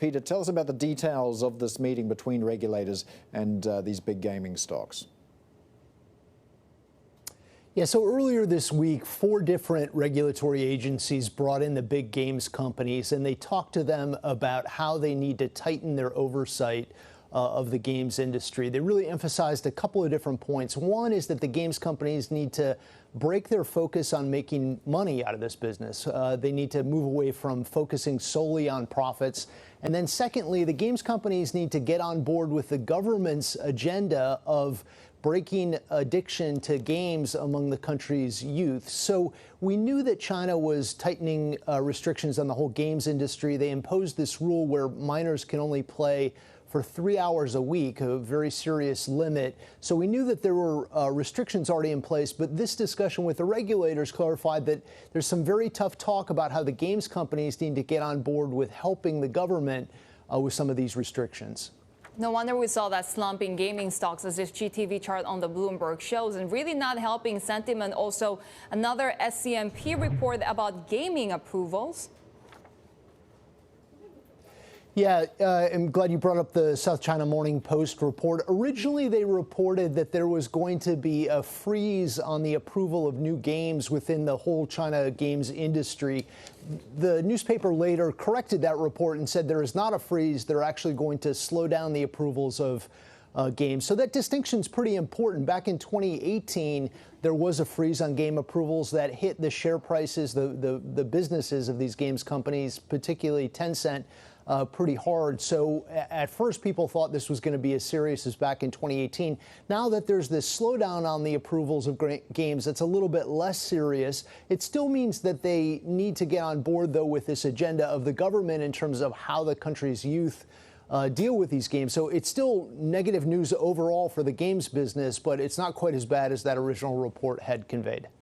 Peter, tell us about the details of this meeting between regulators and these big gaming stocks. Yeah, so earlier this week, 4 different regulatory agencies brought in the big games companies, and they talked to them about how they need to tighten their oversight of the games industry. They really emphasized a couple of different points. One is that the games companies need to break their focus on making money out of this business. They need to move away from focusing solely on profits. And then secondly, the games companies need to get on board with the government's agenda of breaking addiction to games among the country's youth. So we knew that China was tightening restrictions on the whole games industry. They imposed this rule where minors can only play for 3 hours a week, a very serious limit. So we knew that there were restrictions already in place, but this discussion with the regulators clarified that there's some very tough talk about how the games companies need to get on board with helping the government with some of these restrictions. No wonder we saw that slump in gaming stocks, as this GTV chart on the Bloomberg shows, and really not helping sentiment. Also, another SCMP report about gaming approvals. Yeah, I'm glad you brought up the South China Morning Post report. Originally, they reported that there was going to be a freeze on the approval of new games within the whole China games industry. The newspaper later corrected that report and said there is not a freeze. They're actually going to slow down the approvals of games. So that distinction is pretty important. Back in 2018, there was a freeze on game approvals that hit the share prices, the businesses of these games companies, particularly Tencent, pretty hard. So at first, people thought this was going to be as serious as back in 2018. Now that there's this slowdown on the approvals of games, it's a little bit less serious. It still means that they need to get on board, though, with this agenda of the government in terms of how the country's youth deal with these games. So it's still negative news overall for the games business, but it's not quite as bad as that original report had conveyed.